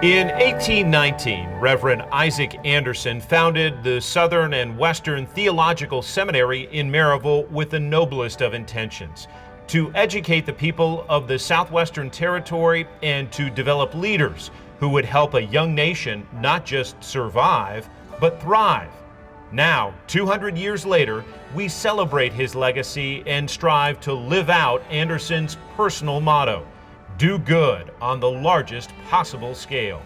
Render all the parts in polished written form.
In 1819, Reverend Isaac Anderson founded the Southern and Western Theological Seminary in Maryville with the noblest of intentions: to educate the people of the Southwestern Territory and to develop leaders who would help a young nation not just survive, but thrive. Now, 200 years later, we celebrate his legacy and strive to live out Anderson's personal motto: do good on the largest possible scale.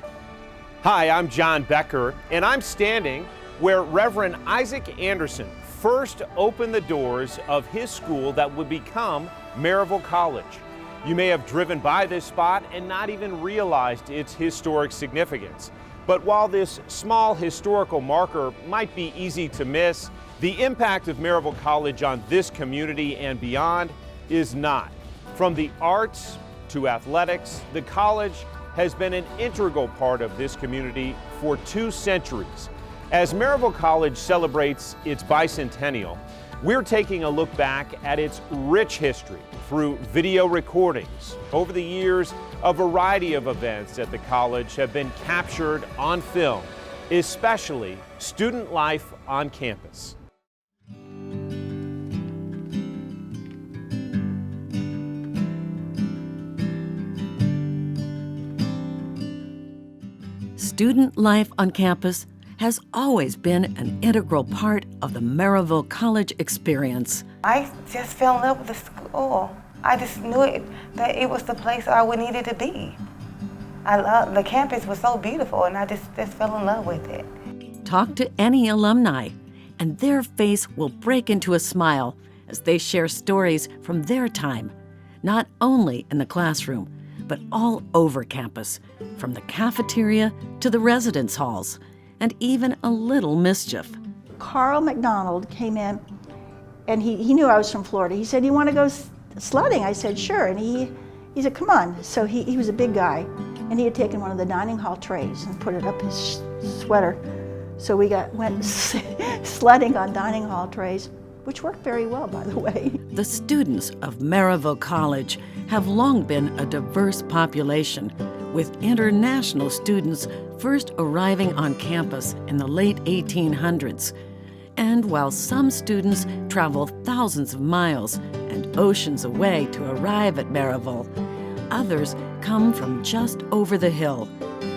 Hi, I'm John Becker, and I'm standing where Reverend Isaac Anderson first opened the doors of his school that would become Maryville College. You may have driven by this spot and not even realized its historic significance. But while this small historical marker might be easy to miss, the impact of Maryville College on this community and beyond is not. From the arts to athletics, the college has been an integral part of this community for 2 centuries. As Maryville College celebrates its bicentennial, we're taking a look back at its rich history through video recordings. Over the years, a variety of events at the college have been captured on film, especially student life on campus. Student life on campus has always been an integral part of the Maryville College experience. I just fell in love with the school. I just knew that it was the place I would needed to be. The campus was so beautiful, and I just fell in love with it. Talk to any alumni, and their face will break into a smile as they share stories from their time, not only in the classroom, but all over campus, from the cafeteria to the residence halls, and even a little mischief. Carl McDonald came in, and he knew I was from Florida. He said, "You want to go sledding?" I said, "Sure." And he said, "Come on." So he was a big guy, and he had taken one of the dining hall trays and put it up his sweater. So we went sledding on dining hall trays, which worked very well, by the way. The students of Maryville College have long been a diverse population, with international students first arriving on campus in the late 1800s. And while some students travel thousands of miles and oceans away to arrive at Maryville, others come from just over the hill.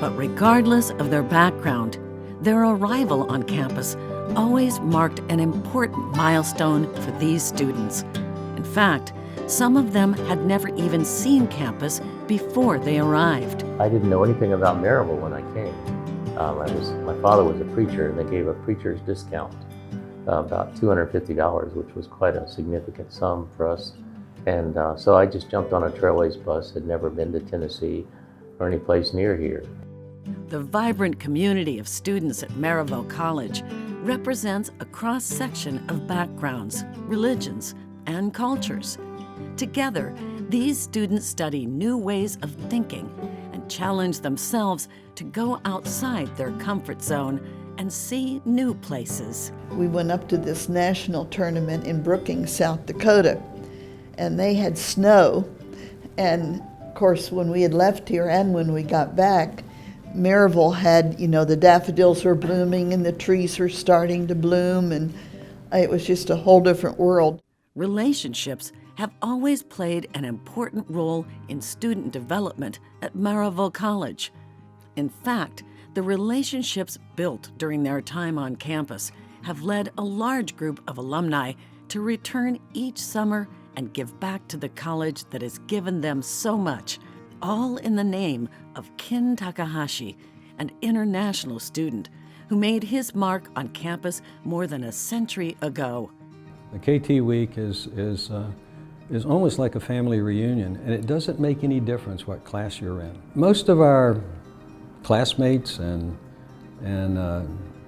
But regardless of their background, their arrival on campus always marked an important milestone for these students. In fact, some of them had never even seen campus before they arrived. I didn't know anything about Maryville when I came. My father was a preacher, and they gave a preacher's discount, about $250, which was quite a significant sum for us. And so I just jumped on a Trailways bus, had never been to Tennessee or any place near here. The vibrant community of students at Maryville College represents a cross-section of backgrounds, religions, and cultures. Together, these students study new ways of thinking and challenge themselves to go outside their comfort zone and see new places. We went up to this national tournament in Brookings, South Dakota, and they had snow. And of course, when we had left here and when we got back, Maryville had, the daffodils were blooming and the trees were starting to bloom, and it was just a whole different world. Relationships have always played an important role in student development at Maryville College. In fact, the relationships built during their time on campus have led a large group of alumni to return each summer and give back to the college that has given them so much, all in the name of Ken Takahashi, an international student who made his mark on campus more than a century ago. The KT Week is almost like a family reunion, and it doesn't make any difference what class you're in. Most of our classmates and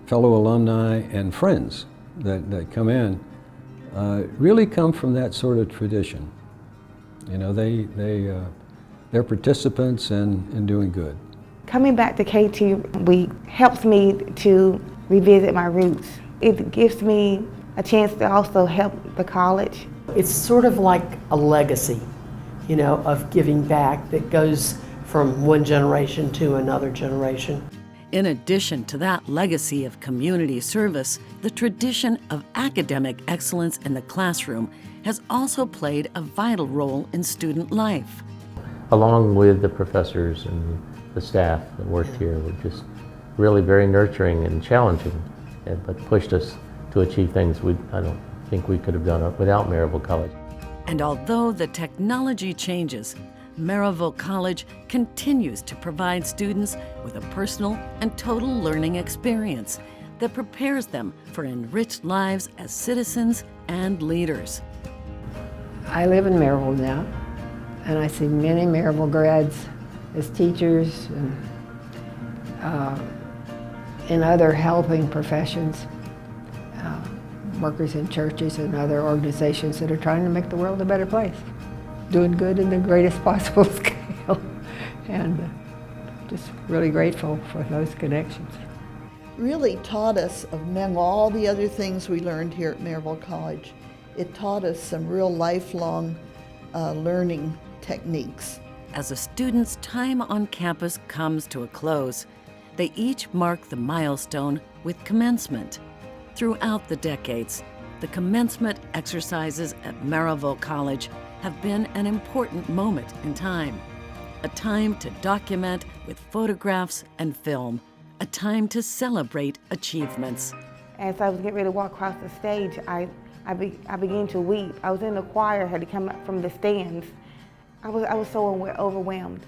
fellow alumni and friends that come in really come from that sort of tradition. They're participants in doing good. Coming back to KT Week helps me to revisit my roots. It gives me a chance to also help the college. It's sort of like a legacy, of giving back that goes from one generation to another generation. In addition to that legacy of community service, the tradition of academic excellence in the classroom has also played a vital role in student life. Along with the professors and the staff that worked here were just really very nurturing and challenging, but pushed us to achieve things I don't think we could have done without Maryville College. And although the technology changes, Maryville College continues to provide students with a personal and total learning experience that prepares them for enriched lives as citizens and leaders. I live in Maryville now, and I see many Maryville grads as teachers and in other helping professions, workers in churches and other organizations that are trying to make the world a better place, doing good in the greatest possible scale, and just really grateful for those connections. Really taught us, among all the other things we learned here at Maryville College, it taught us some real lifelong learning techniques. As a student's time on campus comes to a close, they each mark the milestone with commencement. Throughout the decades, the commencement exercises at Maryville College have been an important moment in time. A time to document with photographs and film. A time to celebrate achievements. As I was getting ready to walk across the stage, I began to weep. I was in the choir, had to come up from the stands. I was so overwhelmed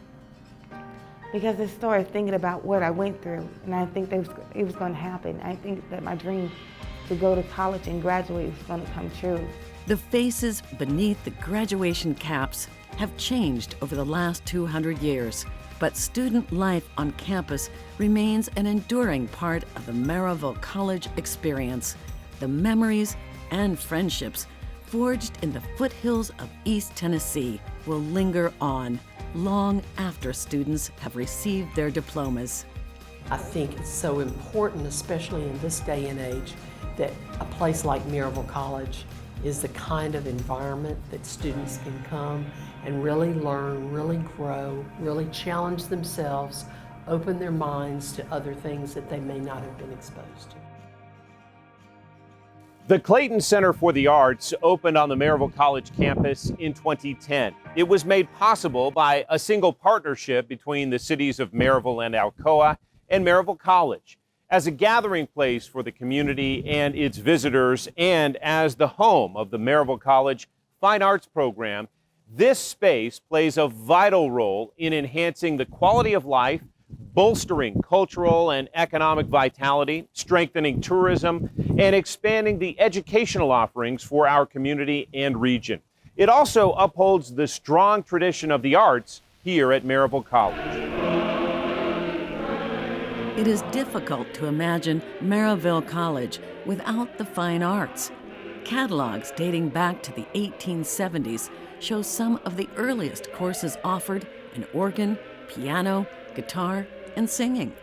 because I started thinking about what I went through, and I think that it was going to happen. I think that my dream to go to college and graduate was going to come true. The faces beneath the graduation caps have changed over the last 200 years, but student life on campus remains an enduring part of the Maryville College experience. The memories and friendships forged in the foothills of East Tennessee will linger on long after students have received their diplomas. I think it's so important, especially in this day and age, that a place like Maryville College is the kind of environment that students can come and really learn, really grow, really challenge themselves, open their minds to other things that they may not have been exposed to. The Clayton Center for the Arts opened on the Maryville College campus in 2010. It was made possible by a single partnership between the cities of Maryville and Alcoa and Maryville College. As a gathering place for the community and its visitors, and as the home of the Maryville College Fine Arts Program, this space plays a vital role in enhancing the quality of life, bolstering cultural and economic vitality, strengthening tourism, and expanding the educational offerings for our community and region. It also upholds the strong tradition of the arts here at Maryville College. It is difficult to imagine Maryville College without the fine arts. Catalogs dating back to the 1870s show some of the earliest courses offered in organ, piano, guitar, and singing.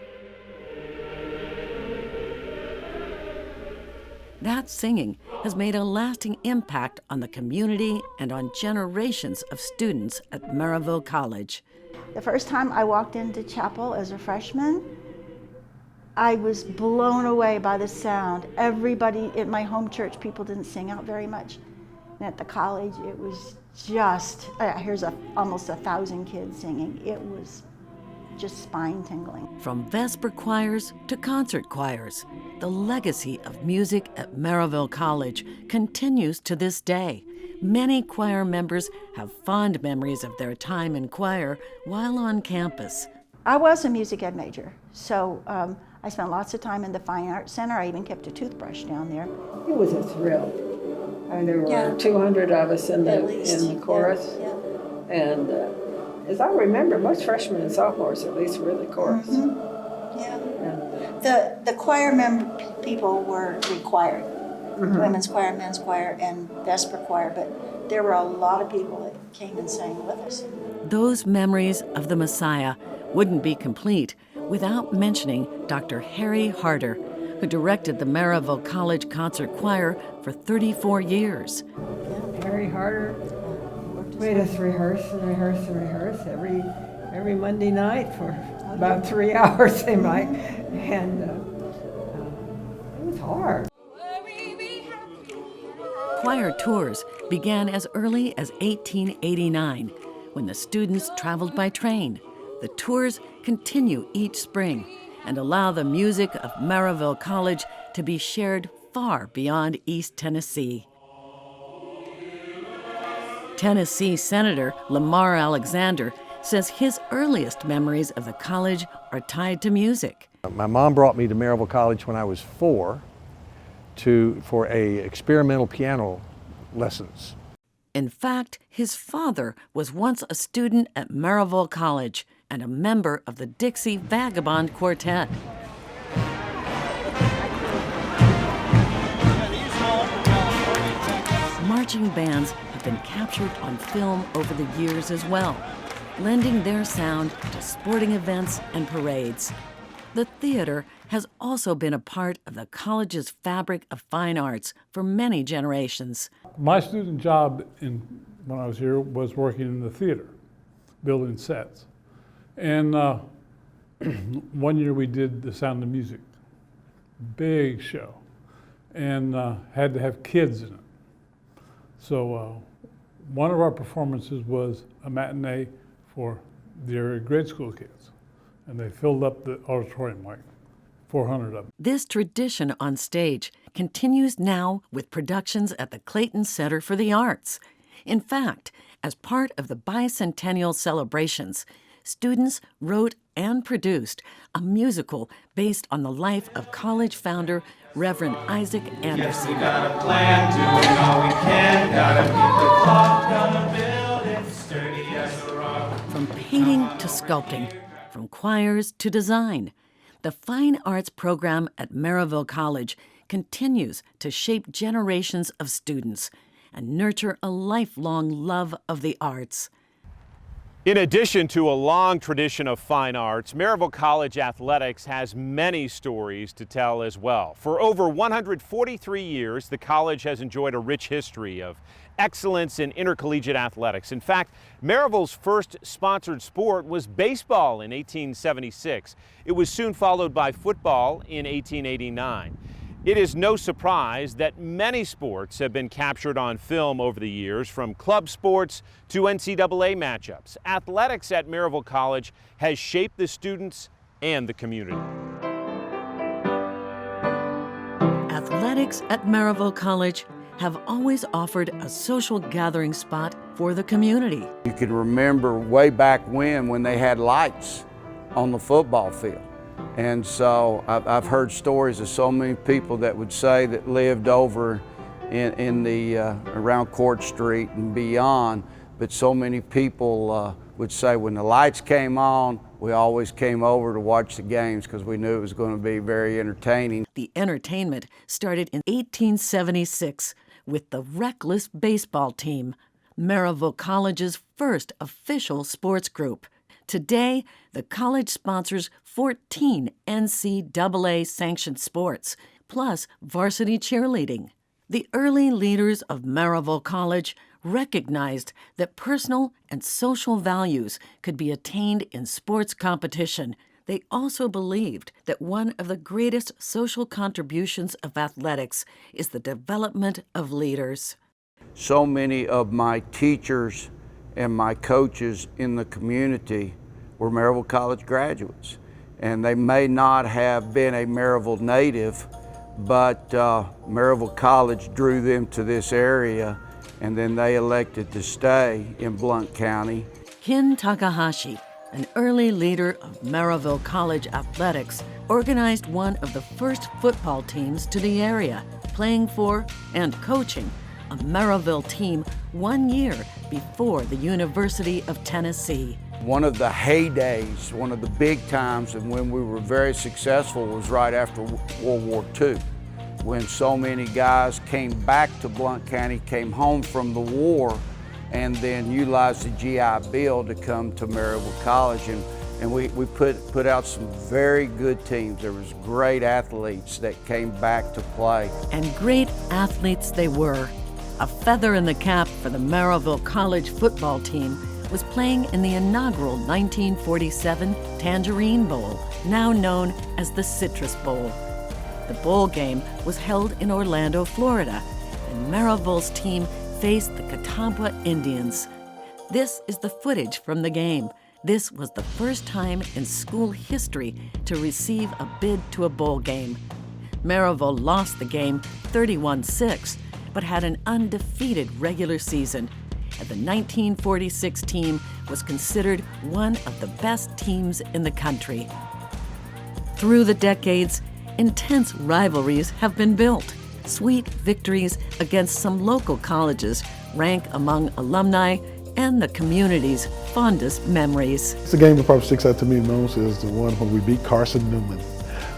That singing has made a lasting impact on the community and on generations of students at Maryville College. The first time I walked into chapel as a freshman, I was blown away by the sound. Everybody in my home church, people didn't sing out very much. And at the college, it was just, here's almost 1,000 kids singing. It was just spine-tingling. From Vesper choirs to concert choirs, the legacy of music at Maryville College continues to this day. Many choir members have fond memories of their time in choir while on campus. I was a music ed major, so I spent lots of time in the Fine Arts Center. I even kept a toothbrush down there. It was a thrill. I mean, there were 200 of us in the chorus, and as I remember, most freshmen and sophomores at least were in the chorus. Mm-hmm. Yeah. The choir people were required. Mm-hmm. Women's choir, men's choir, and Vesper choir, but there were a lot of people that came and sang with us. Those memories of the Messiah wouldn't be complete without mentioning Dr. Harry Harder, who directed the Maryville College Concert Choir for 34 years. Harry Harder made us rehearse and rehearse and rehearse every every Monday night for about 3 hours, seemed like, and it was hard. Choir tours began as early as 1889, when the students traveled by train. The tours continue each spring and allow the music of Maryville College to be shared far beyond East Tennessee. Tennessee Senator Lamar Alexander says his earliest memories of the college are tied to music. My mom brought me to Maryville College when I was 4 for experimental piano lessons. In fact, his father was once a student at Maryville College and a member of the Dixie Vagabond Quartet. Marching bands have been captured on film over the years as well, lending their sound to sporting events and parades. The theater has also been a part of the college's fabric of fine arts for many generations. My student job when I was here was working in the theater, building sets. And one year we did The Sound of Music, big show, and had to have kids in it. So one of our performances was a matinee for the area grade school kids, and they filled up the auditorium, like 400 of them. This tradition on stage continues now with productions at the Clayton Center for the Arts. In fact, as part of the bicentennial celebrations, students wrote and produced a musical based on the life of college founder Reverend Isaac Anderson. Yes, we got a plan, doing all we can, gotta keep the clock, gonna build it sturdy as a rock. From painting to sculpting, from choirs to design, the Fine Arts program at Maryville College continues to shape generations of students and nurture a lifelong love of the arts. In addition to a long tradition of fine arts, Maryville College athletics has many stories to tell as well. For over 143 years, the college has enjoyed a rich history of excellence in intercollegiate athletics. In fact, Maryville's first sponsored sport was baseball in 1876. It was soon followed by football in 1889. It is no surprise that many sports have been captured on film over the years, from club sports to NCAA matchups. Athletics at Maryville College has shaped the students and the community. Athletics at Maryville College have always offered a social gathering spot for the community. You can remember way back when they had lights on the football field. And so I've heard stories of so many people that would say that lived over in the around Court Street and beyond, but so many people would say when the lights came on, we always came over to watch the games because we knew it was going to be very entertaining. The entertainment started in 1876 with the Reckless baseball team, Maryville College's first official sports group. Today, the college sponsors 14 NCAA-sanctioned sports, plus varsity cheerleading. The early leaders of Maryville College recognized that personal and social values could be attained in sports competition. They also believed that one of the greatest social contributions of athletics is the development of leaders. So many of my teachers and my coaches in the community were Maryville College graduates. And they may not have been a Maryville native, but Maryville College drew them to this area, and then they elected to stay in Blount County. Ken Takahashi, an early leader of Maryville College athletics, organized one of the first football teams to the area, playing for and coaching a Maryville team 1 year before the University of Tennessee. One of the heydays, one of the big times, and when we were very successful was right after World War II, when so many guys came back to Blount County, came home from the war, and then utilized the GI Bill to come to Maryville College. And we put out some very good teams. There was great athletes that came back to play. And great athletes they were. A feather in the cap for the Maryville College football team was playing in the inaugural 1947 Tangerine Bowl, now known as the Citrus Bowl. The bowl game was held in Orlando, Florida, and Maryville's team faced the Catawba Indians. This is the footage from the game. This was the first time in school history to receive a bid to a bowl game. Maryville lost the game 31-6, but had an undefeated regular season, and the 1946 team was considered one of the best teams in the country. Through the decades, intense rivalries have been built. Sweet victories against some local colleges rank among alumni and the community's fondest memories. The game that probably sticks out to me most is the one when we beat Carson Newman.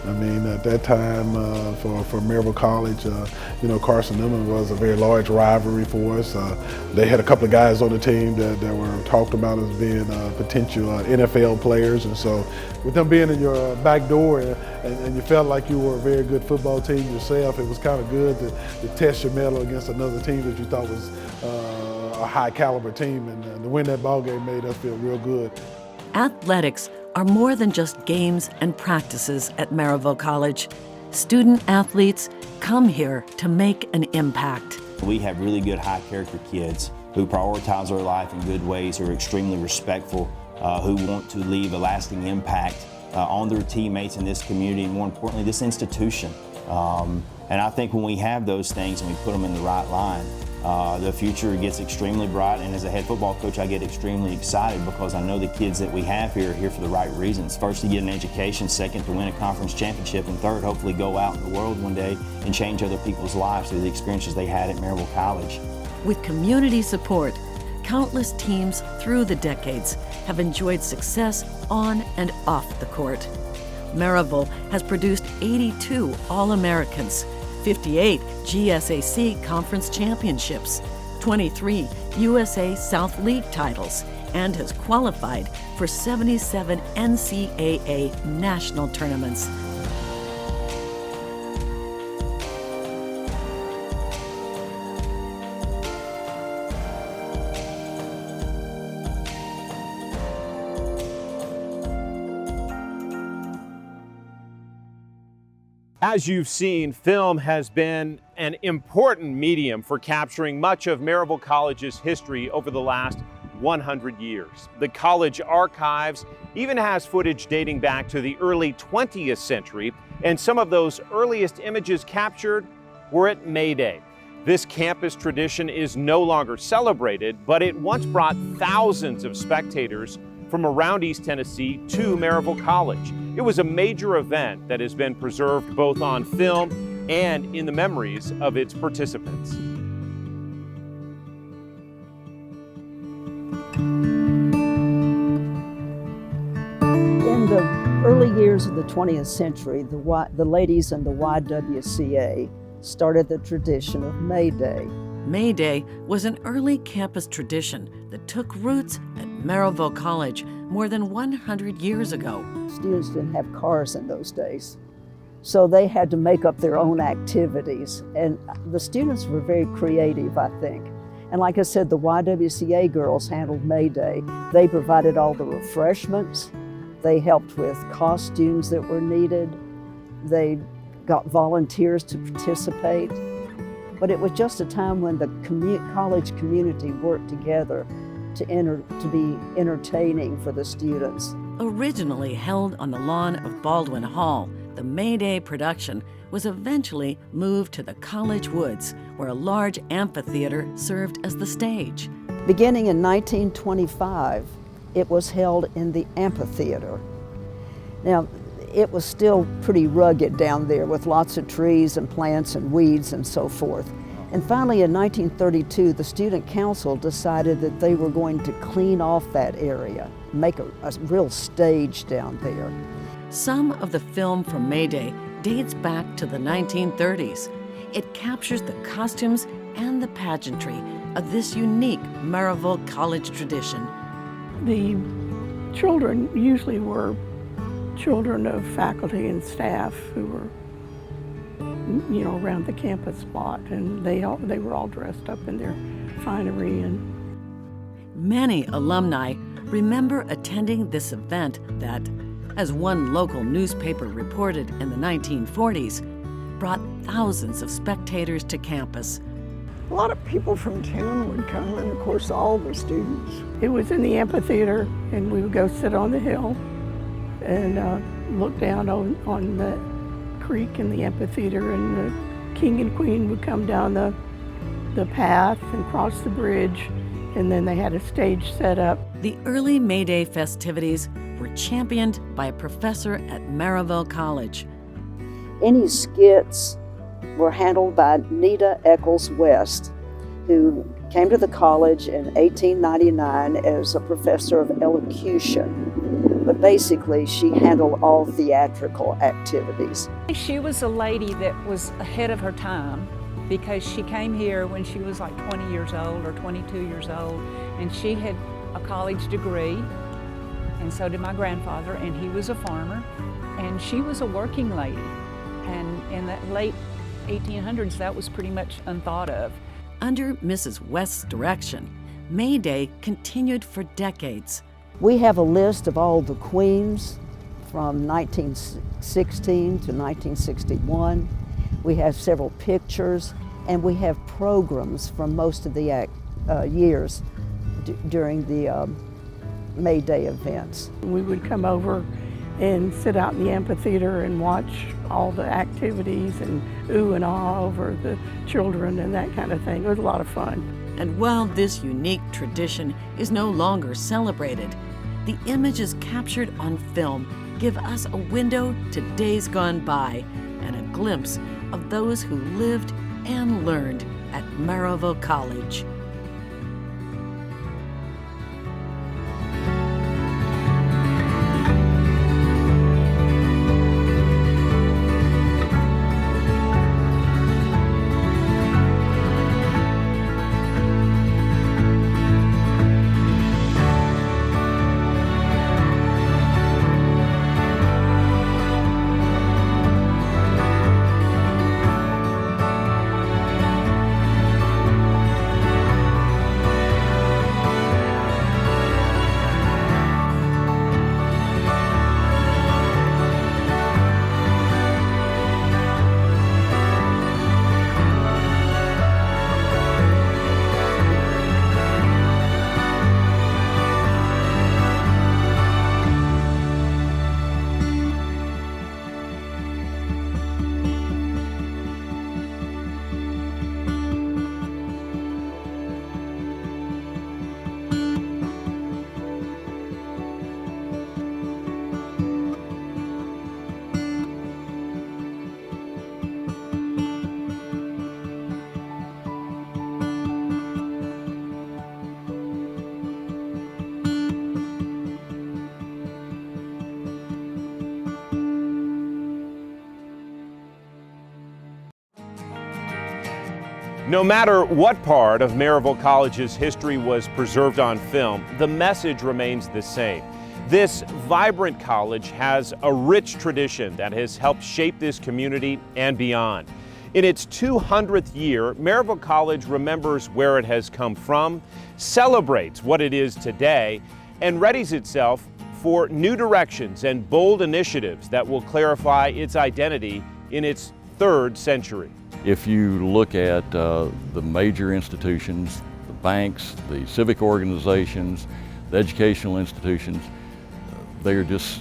I mean, at that time for Maryville College, you know, Carson Newman was a very large rivalry for us. They had a couple of guys on the team that were talked about as being potential NFL players, and so with them being in your back door and you felt like you were a very good football team yourself, it was kind of good to test your mettle against another team that you thought was a high caliber team, and to win that ball game made us feel real good. Athletics are more than just games and practices at Maryville College. Student athletes come here to make an impact. We have really good high character kids who prioritize their life in good ways, who are extremely respectful, who want to leave a lasting impact on their teammates in this community, and more importantly, this institution. And I think when we have those things and we put them in the right line, the future gets extremely bright, and as a head football coach, I get extremely excited because I know the kids that we have here are here for the right reasons. First, to get an education, second, to win a conference championship, and third, hopefully go out in the world one day and change other people's lives through the experiences they had at Maryville College. With community support, countless teams through the decades have enjoyed success on and off the court. Maryville has produced 82 All-Americans, 58 GSAC Conference Championships, 23 USA South League titles, and has qualified for 77 NCAA national tournaments. As you've seen, film has been an important medium for capturing much of Maryville College's history over the last 100 years. The college archives even has footage dating back to the early 20th century, and some of those earliest images captured were at Mayday. This campus tradition is no longer celebrated, but it once brought thousands of spectators from around East Tennessee to Maryville College. It was a major event that has been preserved both on film and in the memories of its participants. In the early years of the 20th century, the ladies in the YWCA started the tradition of Mayday. Mayday was an early campus tradition that took roots at Maryville College more than 100 years ago. Students didn't have cars in those days, so they had to make up their own activities. And the students were very creative, I think. And like I said, the YWCA girls handled Mayday. They provided all the refreshments. They helped with costumes that were needed. They got volunteers to participate. But it was just a time when the college community worked together to be entertaining for the students. Originally held on the lawn of Baldwin Hall, the Mayday production was eventually moved to the College Woods, where a large amphitheater served as the stage. Beginning in 1925, it was held in the amphitheater. Now, it was still pretty rugged down there with lots of trees and plants and weeds and so forth. And finally in 1932, the student council decided that they were going to clean off that area, make a real stage down there. Some of the film from Mayday dates back to the 1930s. It captures the costumes and the pageantry of this unique Maryville College tradition. The children usually were children of faculty and staff who were, around the campus lot, and they were all dressed up in their finery. And Many alumni remember attending this event that, as one local newspaper reported in the 1940s, brought thousands of spectators to campus. A lot of people from town would come, and of course all the students. It was in the amphitheater, and we would go sit on the hill and look down on the creek in the amphitheater, and the king and queen would come down the path and cross the bridge, and then they had a stage set up. The early Mayday festivities were championed by a professor at Maryville College. Any skits were handled by Nita Eccles West, who came to the college in 1899 as a professor of elocution. But basically, she handled all theatrical activities. She was a lady that was ahead of her time because she came here when she was like 20 years old or 22 years old, and she had a college degree, and so did my grandfather, and he was a farmer, and she was a working lady. And in the late 1800s, that was pretty much unthought of. Under Mrs. West's direction, Mayday continued for decades. We have a list of all the queens from 1916 to 1961. We have several pictures, and we have programs from most of the years during the Mayday events. We would come over and sit out in the amphitheater and watch all the activities and ooh and ah over the children and that kind of thing. It was a lot of fun. And while this unique tradition is no longer celebrated, the images captured on film give us a window to days gone by and a glimpse of those who lived and learned at Maryville College. No matter what part of Maryville College's history was preserved on film, the message remains the same. This vibrant college has a rich tradition that has helped shape this community and beyond. In its 200th year, Maryville College remembers where it has come from, celebrates what it is today, and readies itself for new directions and bold initiatives that will clarify its identity in its third century. If you look at the major institutions, the banks, the civic organizations, the educational institutions, they are just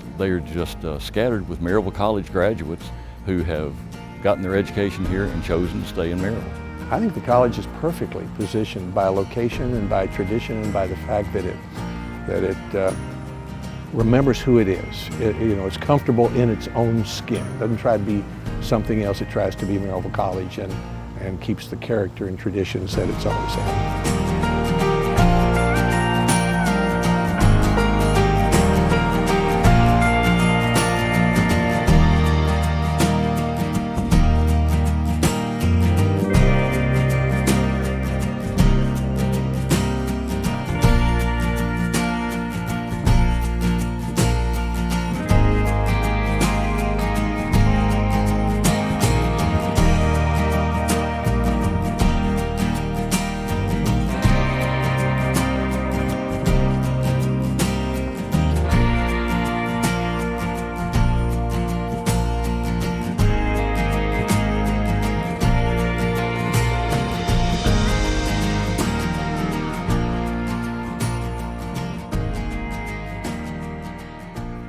scattered with Maryville College graduates who have gotten their education here and chosen to stay in Maryville. I think the college is perfectly positioned by location and by tradition and by the fact that it remembers who it is. It's comfortable in its own skin. It doesn't try to be something else. It tries to be Maryville College and keeps the character and traditions that it's always had.